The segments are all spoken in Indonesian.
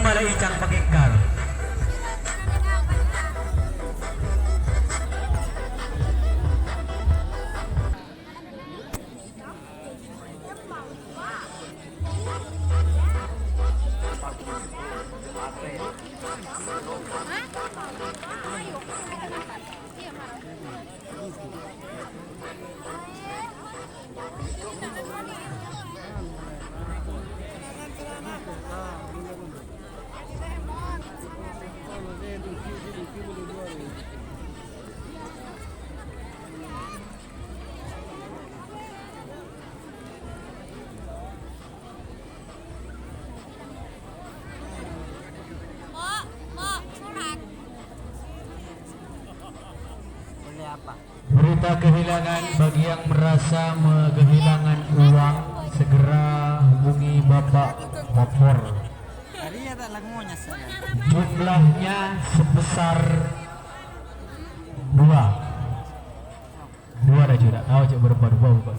Malay icang pakikal. Berita kehilangan bagi yang merasa kehilangan uang segera hubungi Bapak Opor. Jumlahnya sebesar 2 ada juga. Coba berapa.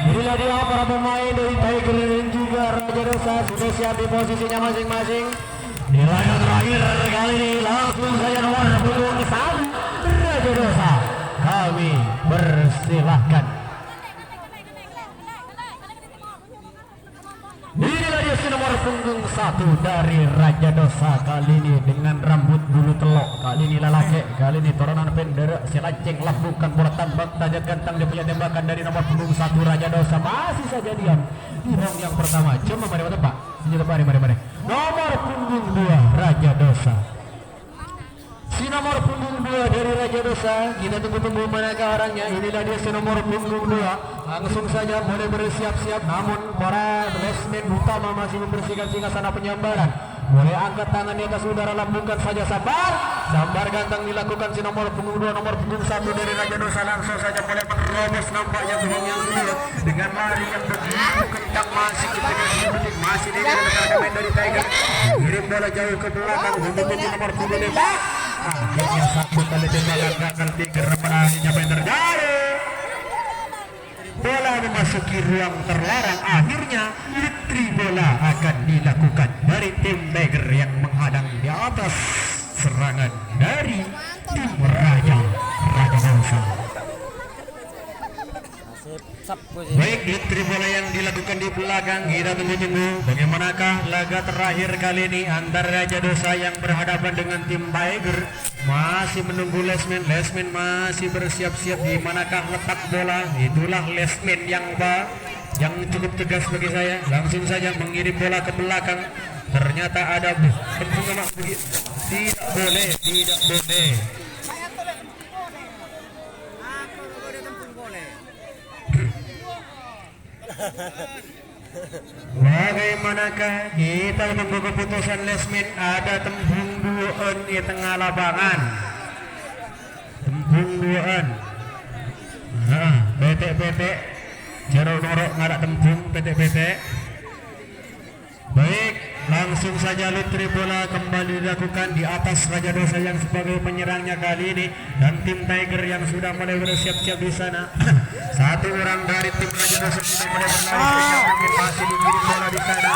Inilah dia para pemain dari Tiger dan juga Raja Dosa sudah siap di posisinya masing-masing. Di laga terakhir kali ini langsung saja nomor punggung 1 Raja Dosa. Kami persilahkan. Inilah dia si nomor punggung 1 dari Raja Dosa kali ini dengan rambut bulu telok. Kali ini lalaki, kali ini turunan pendera si lanceng labukan bola tambak tajam gantang dia punya tembakan dari nomor punggung 1 Raja Dosa. Masih saja diam di round yang pertama. Cuma mari Pak. Mari. Nomor punggung 2 Raja Dosa. Si nomor punggung 2 dari Raja Dosa, kita tunggu manakah orangnya. Inilah dia si nomor punggung 2. Langsung saja boleh bersiap-siap, namun para lesmen utama masih membersihkan singgasana penyambaran. Boleh angkat tangan di atas udara, lambungkan saja sambar gantang dilakukan si nomor punggung 2, nomor punggung 1 dari Raja Dosa. Langsung saja boleh menerobos nampaknya gawang yang kedua dengan lari yang begitu kencang, masih di depan pemain dari Tiger. Kirim bola jauh ke belakang untuk nomor punggung 2. Akhirnya satu kali tembakan gagal, Tiger menangnya apa yang terjadi. Bola memasuki ruang terlarang. Akhirnya retri bola akan dilakukan dari tim Tiger yang menghadang di atas serangan dari tim Raja Dosa. Baik, retri bola yang dilakukan di belakang. Kita tunggu bagaimanakah laga terakhir kali ini antara Raja Dosa yang berhadapan dengan tim Tiger. Masih menunggu Lesmen masih bersiap-siap di manakah letak bola. Itulah Lesmen yang cukup tegas bagi saya. Langsung saja mengirim bola ke belakang. Ternyata ada tidak boleh. Bagaimanakah kita menunggu keputusan Lesmen? Ada tembung duaan di tengah lapangan. Tembung duaan. Betek jorok norok ngarak tembung betek. Baik, Langsung saja lutri bola kembali dilakukan di atas Raja Dosa yang sebagai penyerangnya kali ini, dan tim Tiger yang sudah mulai bersiap-siap di sana. Satu orang dari tim Raja Dosa sudah mulai berlari, masih dikirim bola di sana.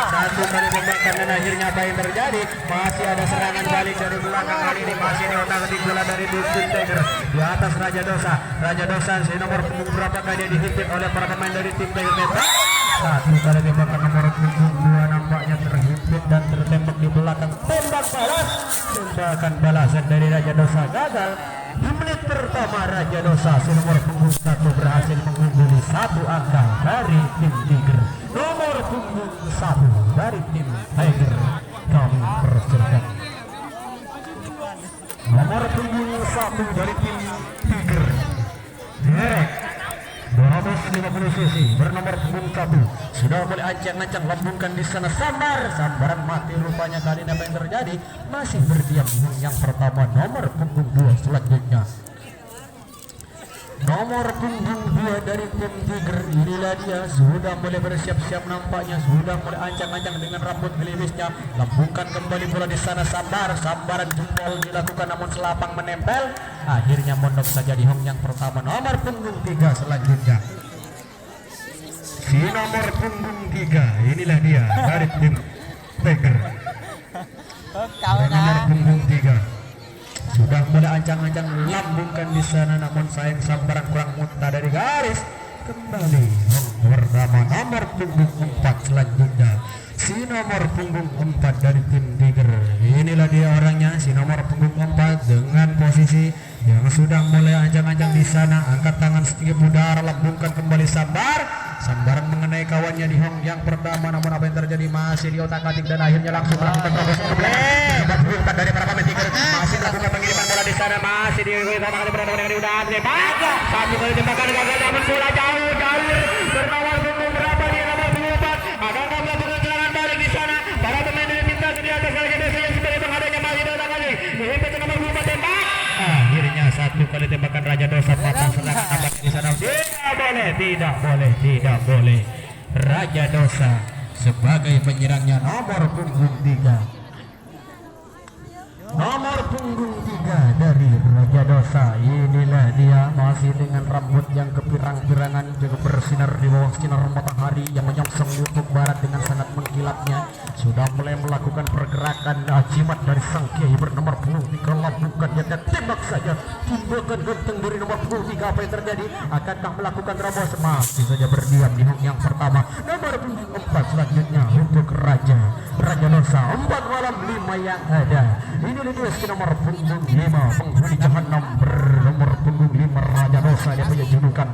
Satu kali tembakan dan akhirnya apa yang terjadi? Masih ada serangan balik dari belakang kali ini, masih diotak-atik bola dari tim Tiger di atas Raja Dosa. Raja Dosa si nomor punggung berapa kali dihimpit oleh para pemain dari tim Tiger. Satu kali tembakan nomor punggung 2 nampaknya terhimpit dan tertembak di belakang. Tembak balas, tembakan balasan dari Raja Dosa gagal. Di menit pertama Raja Dosa si nomor punggung 1 berhasil mengungguli 1 angka dari tim Tiger. Nomor punggung 1 dari tim Tiger kami persilakan. Nomor punggung 1 dari tim Tiger Derek 250 cc bernomor punggung 1 sudah mulai ancang-ancang lambungkan di sana. Sambaran mati rupanya. Kali ini apa yang terjadi? Masih berdiam yang pertama nomor punggung 2. Selanjutnya nomor punggung 2 dari tim Tiger, inilah dia sudah mulai bersiap-siap nampaknya, sudah mulai ancang-ancang dengan rambut gelimisnya. Lambungkan kembali bola di sana. Sambaran jempol dilakukan namun selapang menempel. Akhirnya mondok saja di hong yang pertama nomor punggung 3. Selanjutnya si nomor punggung 3, inilah dia dari tim Tiger nomor punggung 3 sudah mulai ancang-ancang lambungkan di sana, namun sayang sambaran kurang muntah dari garis. Kembali pertama nomor punggung 4. Selanjutnya si nomor punggung 4 dari tim Tiger, inilah dia orangnya, si nomor punggung 4 dengan posisi yang sudah mulai ancang-ancang di sana. Angkat tangan setinggi udara, lambungkan kembali sambaran mengenai kawannya di hong yang pertama, namun apa yang terjadi? Masih di otak-atik dan akhirnya langsung melakukan terobosan ke belakang. Nomor punggung 4 dari para pemain Tiger masih melakukan pengiriman bola di sana, masih di utama kali berada di udara. Satu kali tembakan gagal, namun bola jauh bernomor punggung berapa dia? Nomor punggung 4. Adakah melakukan serangan balik di sana? Para pemain dari tim Tiger di atas Raja Dosa yang sebagai penghadangnya masih di otak-atik. Dihimpit nomor punggung 4 tembak. Akhirnya satu kali tembakan Raja Dosa patah serangan tambah di sana. Tidak boleh. Raja Dosa sebagai penyerangnya nomor punggung 3. Nomor punggung 3 dari Raja Dosa, inilah dia, masih dengan rambut yang kepirang-pirangan, juga bersinar di bawah sinar matahari yang menyongsong di ufuk barat dengan sangat mengkilatnya. Sudah mulai melakukan pergerakan jimat dari sang kiai bernomor punggung 3. Lambungkan dia dan tembak saja. Timbakan genteng dari nomor punggung 3. Apa yang terjadi? Akankah melakukan terobosan? Masih saja berdiam di hong yang pertama. Nomor punggung 4 selanjutnya untuk Raja Dosa. 4 malam 5 yang ada. Ini dia si nomor punggung 5, penghuni jahanam bernomor punggung 5 Raja Dosa. Dia punya julukan.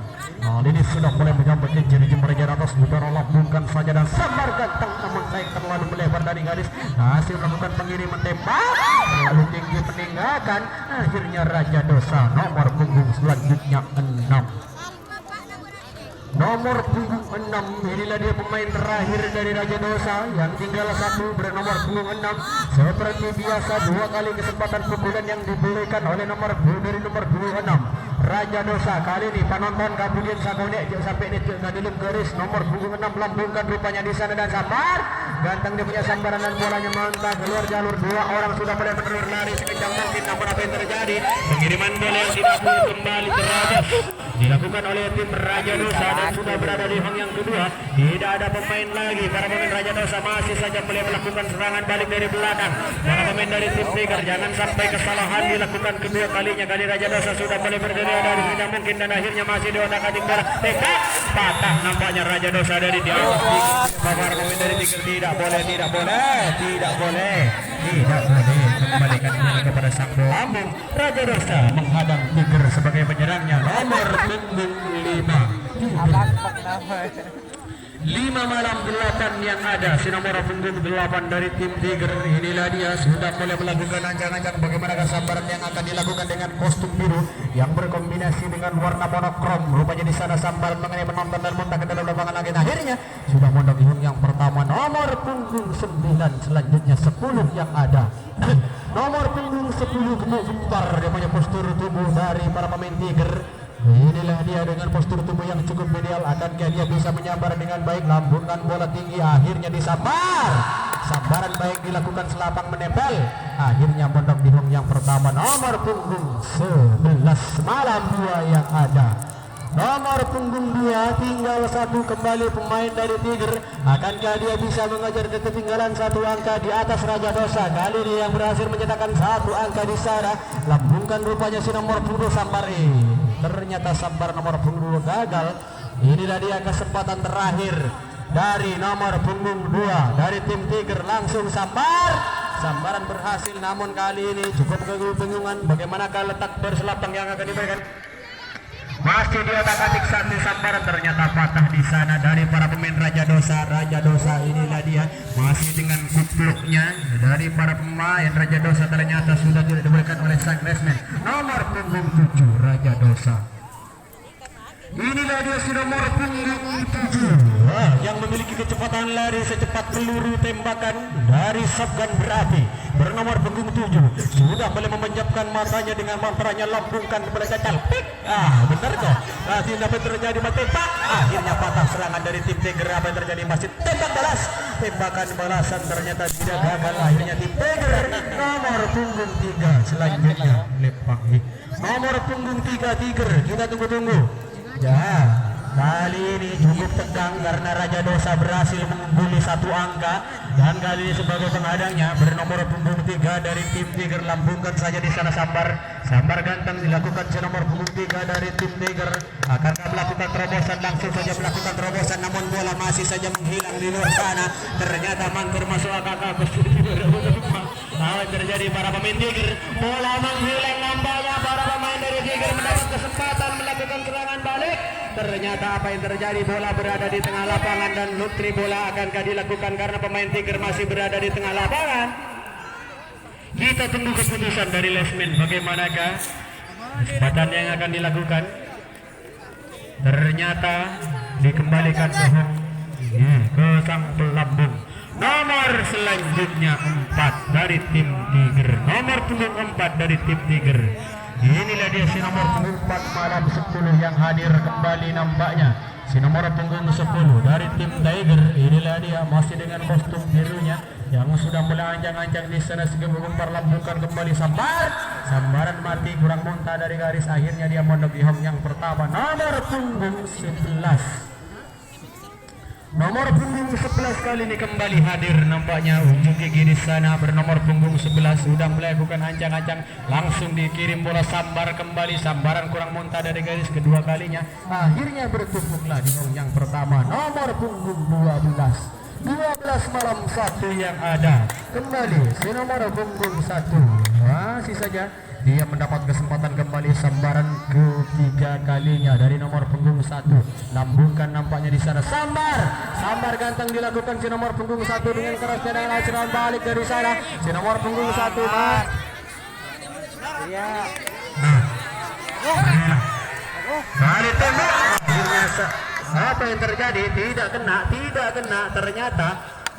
Kali ini sudah mulai menyambut jari-jari Raja Dosa. Udara lambungkan saja dan sambar ganteng, namun saya terlalu melebar dari garis. Hasil melakukan pengiriman tembak terlalu tinggi peninggakan. Akhirnya Raja Dosa nomor punggung selanjutnya 6. Nomor punggung 6, inilah dia pemain terakhir dari Raja Dosa yang tinggal 1 bernomor punggung 6. Seperti biasa 2 kali kesempatan pukulan yang diberikan oleh nomor punggung 6 Raja Dosa. Kali ini penonton kabulian sakonek sampai ini kadilum garis. Nomor punggung 6 lambungkan rupanya di sana dan sambar. Ganteng dia punya sambaran dan bolanya mantap keluar jalur. 2 orang sudah mulai menelur lari sekencang mungkin, namun apa yang terjadi? Pengiriman bola yang tidak kembali terhadap dilakukan oleh tim Raja Dosa dan sudah berada di hong yang kedua. Tidak ada pemain lagi. Para pemain Raja Dosa masih saja mulai melakukan serangan balik dari belakang. Para pemain dari tim Tiger, jangan sampai kesalahan dilakukan kedua kalinya. Kali Raja Dosa sudah mulai berdiri dari tidak mungkin dan akhirnya masih di otak-atik bola. Tembak patah nampaknya Raja Dosa dari di atas. Para pemain dari Tiger tidak boleh kembalikan bola kepada sang pelambung. Raja Dosa menghadang Tiger sebagai penyerangnya nomor punggung 5 malam 8 yang ada. Si nomor punggung 8 dari tim Tiger, inilah dia sudah mulai melakukan ancang-ancang bagaimana sambaran yang akan dilakukan dengan kostum biru yang berkombinasi dengan warna monokrom. Rupanya di sana sambaran mengenai penonton dan muntah ke dalam lapangan lagi. Akhirnya sudah mondok di yang pertama nomor punggung 9. Selanjutnya 10 yang ada. Nomor punggung 10 gemuk gentar, dia punya postur tubuh dari para pemain Tiger Inilah dia dengan postur tubuh yang cukup ideal. Akankah dia bisa menyambar dengan baik? Lambungkan bola tinggi, akhirnya disambar. Sambaran baik dilakukan selapang menempel. Akhirnya mondok di hong yang pertama. Nomor punggung 11 malam 2 yang ada. Nomor punggung 2 tinggal 1 kembali pemain dari Tiger. Akankah dia bisa mengejar ketinggalan 1 angka di atas Raja Dosa? Kali ini yang berhasil mencetakkan 1 angka di sana. Lambungkan rupanya si nomor punggung Sambari. Ternyata sambar nomor punggung gagal. Inilah dia kesempatan terakhir dari nomor punggung 2 dari tim Tiger. Langsung sambaran berhasil, namun kali ini cukup kebingungan bagaimanakah letak berselapang yang akan diberikan. Masih di otak-atik satu sambaran, ternyata patah di sana dari para pemain Raja Dosa. Raja Dosa inilah dia masih dengan kupluknya dari para pemain Raja Dosa, ternyata sudah tidak diberikan oleh sang resmen nomor punggung 7 Raja Dosa. Inilah dia si nomor punggung 7 yang memiliki kecepatan lari secepat peluru tembakan dari shotgun berapi. Bernomor punggung 7 sudah boleh memanjapkan matanya dengan mantranya, lambungkan kepada cacal. Pik. Benar kok. Tidak dapat terjadi tembak. Akhirnya patah serangan dari tim Tiger. Apa yang terjadi? Masih tembak balas. Tembakan balasan ternyata tidak gagal. Akhirnya tim Tiger nomor punggung 3 selanjutnya Lepangi. Nomor punggung 3 Tiger. Kita tunggu-tunggu. Ya, kali ini cukup tegang karena Raja Dosa berhasil mengungguli 1 angka, dan kali ini sebagai penghadangnya bernomor punggung 3 dari tim Tiger. Lambungkan saja di sana sambar ganteng dilakukan si nomor punggung 3 dari tim Tiger. Akankah melakukan terobosan? Langsung saja melakukan terobosan, namun bola masih saja menghilang di luar sana. Ternyata mantur masuk akal. Apa yang terjadi para pemain Tiger? Bola menghilang, nampaknya para pemain dari Tiger mendapat kesempatan melakukan serangan balik. Ternyata apa yang terjadi? Bola berada di tengah lapangan dan nutri bola akankah dilakukan karena pemain Tiger masih berada di tengah lapangan. Kita tunggu keputusan dari Lesmin, bagaimanakah kesempatan yang akan dilakukan. Ternyata dikembalikan ke sang pelambung. Nomor selanjutnya 4 dari tim Tiger. Nomor punggung 4 dari tim Tiger. Inilah dia si nomor punggung 4 malam 10 yang hadir kembali nampaknya. Si nomor punggung 10 dari tim Tiger. Inilah dia masih dengan kostum birunya yang sudah mulai ancang-ancang di sana. Segembung lambungkan kembali sambaran mati kurang muntah dari garis. Akhirnya dia mondok di hong yang pertama. Nomor punggung 11. Nomor punggung 11 kali ini kembali hadir nampaknya ujung gigi di sana. Bernomor punggung 11 sudah melakukan ancang-ancang, langsung dikirim bola sambar kembali. Sambaran kurang muntah dari garis kedua kalinya. Akhirnya bertumpuklah di hong yang pertama. Nomor punggung 12 malam 1 yang ada. Kembali si nomor punggung 1 masih saja dia mendapat kesempatan kembali. Sambaran ketiga kalinya dari nomor punggung 1. Lambungkan nampaknya di sana. Sambar ganteng dilakukan si nomor punggung 1 dengan kerasnya dengan serangan balik dari sana. Si nomor punggung 1 kali tembak. Apa yang terjadi? Tidak kena. Ternyata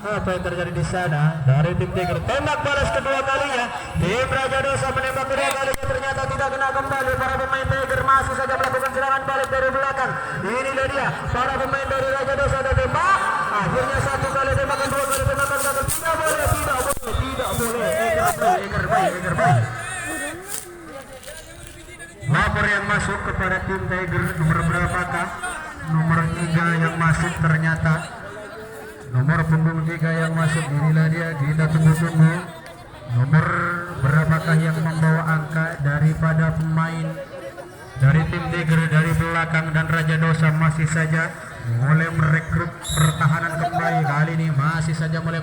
apa yang terjadi di sana dari tim Tiger. Tembak balas kedua kalinya. Tim Raja Dosa menembak kedua kalinya, ternyata tidak kena kembali. Para pemain Tiger masih saja melakukan serangan balik dari belakang. Inilah dia para pemain dari Raja Dosa dan tembak. Akhirnya 1 kali tembakan, 2 kali tembakan gagal. Tidak boleh. Eger baik. Lapor yang masuk kepada tim Tiger. Nomor berapakah? Nomor 3 yang masuk ternyata. Nomor punggung 3 yang masuk. Inilah dia, kita tunggu-tunggu. Nomor berapakah yang membawa angka daripada pemain dari tim Tiger dari belakang, dan Raja Dosa masih saja mulai merekrut pertahanan kembali. Kali ini masih saja mulai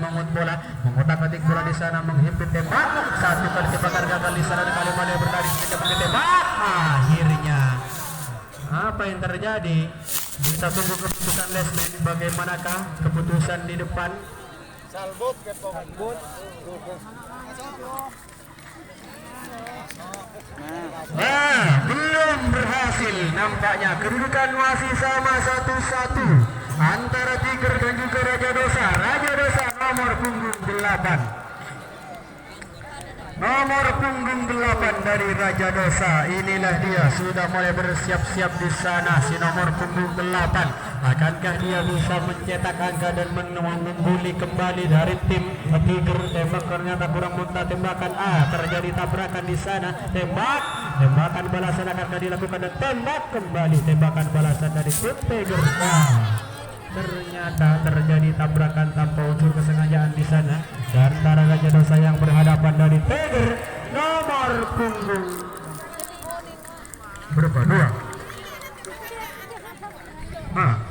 mengotak-atik bola di sana, menghimpit tembak. 1 kali tembakan gagal di sana, kali mulai berlari tembak. Akhirnya apa yang terjadi? Kita tunggu keputusan Lesman, bagaimanakah keputusan di depan. Belum berhasil nampaknya. Kedudukan masih sama 1-1 antara Tiger dan juga Raja Dosa. Raja Dosa nomor punggung 8. Nomor punggung 8 dari Raja Dosa, inilah dia sudah mulai bersiap-siap di sana. Si nomor punggung 8, akankah dia bisa mencetak angka dan mengguli kembali dari tim Tiger? Tembak ternyata kurang muntah tembakan. Terjadi tabrakan di sana. Tembakan balasan akankah dilakukan dan tembak kembali. Tembakan balasan dari tim Tiger. Ternyata terjadi tabrakan tanpa unsur kesengajaan di sana. Dan antara Raja Dosa yang berhadapan dari Tiger nomor punggung berapa? 2.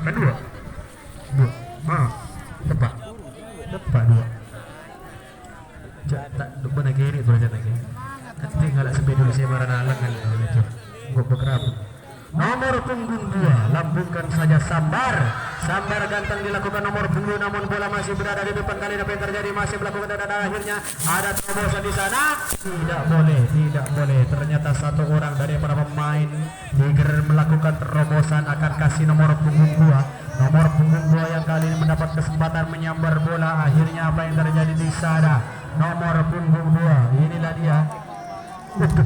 Kedua. 2. Tepat 2. Tak benar kiri tu aja lagi. Nanti kalau sampai dulu saya marah nalang kan. Gua berkerap. Nomor punggung 2, lambungkan saja Sambar ganteng dilakukan nomor punggung, namun bola masih berada di depan. Kali apa yang terjadi, masih melakukan dan akhirnya ada terobosan di sana. Tidak boleh. Ternyata satu orang dari para pemain Tiger melakukan terobosan, akan kasih nomor punggung 2. Nomor punggung 2 yang kali ini mendapat kesempatan menyambar bola. Akhirnya apa yang terjadi di sana? Nomor punggung 2, inilah dia. Beda.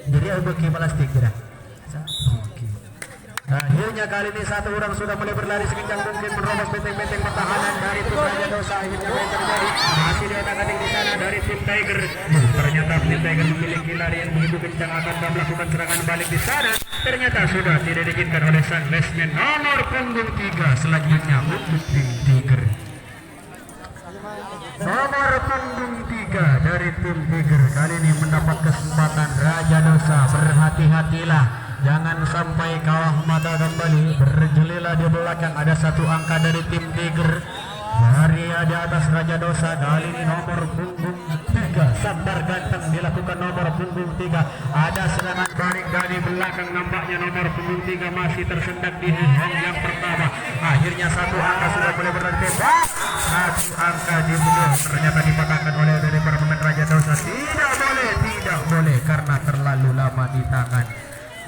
Jadi aku pakai plastik kira. Akhirnya kali ini satu orang sudah mulai berlari sekencang mungkin menerobos benteng-benteng pertahanan dari tim Raja Dosa. Akhirnya apa yang terjadi? Masih diotak-atik di sana dari tim Tiger. Ternyata tim Tiger memiliki lari yang begitu kencang, akan melakukan serangan balik di sana. Ternyata sudah tidak diizinkan oleh sang lesmen nomor punggung 3. Selanjutnya untuk tim Tiger. Nomor punggung 3 dari tim Tiger kali ini mendapat kesempatan. Raja Dosa, berhati-hatilah, jangan sampai kawah mata kembali. Berjelilah di belakang, ada satu angka dari tim Tiger. Dari di atas Raja Dosa kali ini nomor punggung 3 Sambar ganteng dilakukan nomor punggung 3. Ada serangan balik dari belakang, nampaknya nomor punggung 3 masih tersendat di hong yang pertama. Akhirnya satu angka sudah boleh berhenti. Satu angka dibeli, ternyata dipatahkan oleh dari para pemain Raja Dosa. Tidak boleh karena terlalu lama di tangan.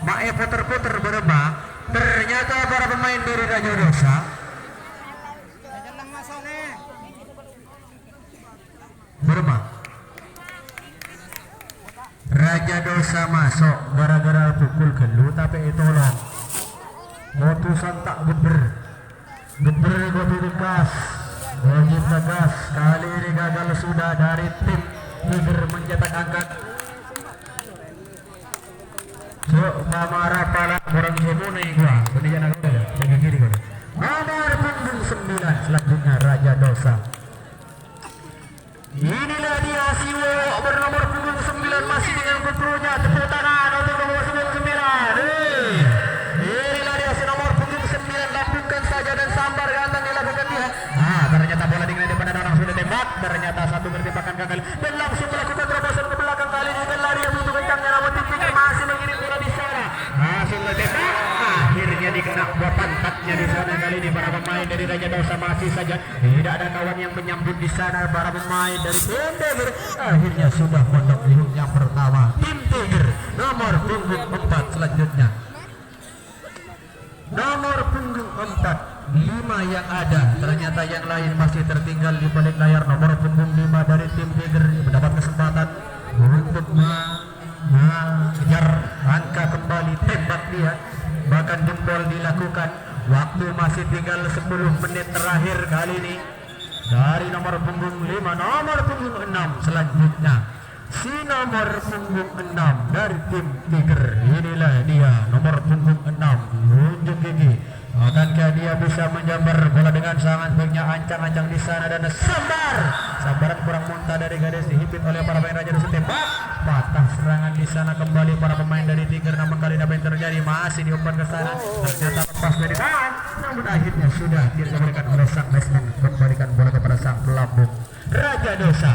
Mae puter-puter berubah. Ternyata para pemain dari Raja Dosa berubah. Raja Dosa masuk gara-gara pukul gelu, tapi itu loh motusan tak geber gotu tegas. Wajib tegas, kali ini gagal sudah dari tim Tiger mencetak angka. Mamara pala orang semua gua. Kemudian ada jaga kiri kau. Nomor punggung 9 selanjutnya Raja Dosa. Inilah dia Siwo bernomor punggung 9 masih dengan putranya. Tepuk tangan untuk nomor 9. Inilah dia si nomor punggung 9, lambungkan saja dan sambar ganteng dilakukan dia. Ternyata bola dengan depan dan orang sudah tembak. Ternyata satu bertembakan gagal dan langsung melakukan terobosan ke belakang. Kali ini dengan lari yang butuh kencangnya, namun tim Tiger masih mengirim bola di sana. Langsung tembak. Akhirnya dikena buat pantatnya di sana. Kali ini para pemain dari Raja Dosa masih saja tidak ada kawan yang menyambut di sana. Para pemain dari tim Tiger akhirnya sudah mondok di hong yang pertama. Tim Tiger nomor punggung 4 selanjutnya. Nomor punggung 4, 5 yang ada, ternyata yang lain masih tertinggal di balik layar. Nomor punggung 5 dari tim Tiger mendapat kesempatan untuk mengejar angka kembali. Tembak dia, bahkan jempol dilakukan. Waktu masih tinggal 10 menit terakhir kali ini. Dari nomor punggung 5, nomor punggung 6 selanjutnya. Si nomor punggung 6 dari tim Tiger, inilah dia nomor punggung 6, Unjuk Gigi. Akankah dia bisa menjambar bola dengan sangat baiknya, ancang-ancang di sana dan sambaran kurang muntah dari gadis dihipit oleh para pemain Raja Dosa. Tembak, patah serangan di sana kembali para pemain dari Tiger. Namun kali ini apa yang terjadi, masih diumpan ke sana, ternyata lepas dari tangan. Namun akhirnya sudah dikembalikan oleh sang batsman, kembalikan bola kepada sang pelambung Raja Dosa.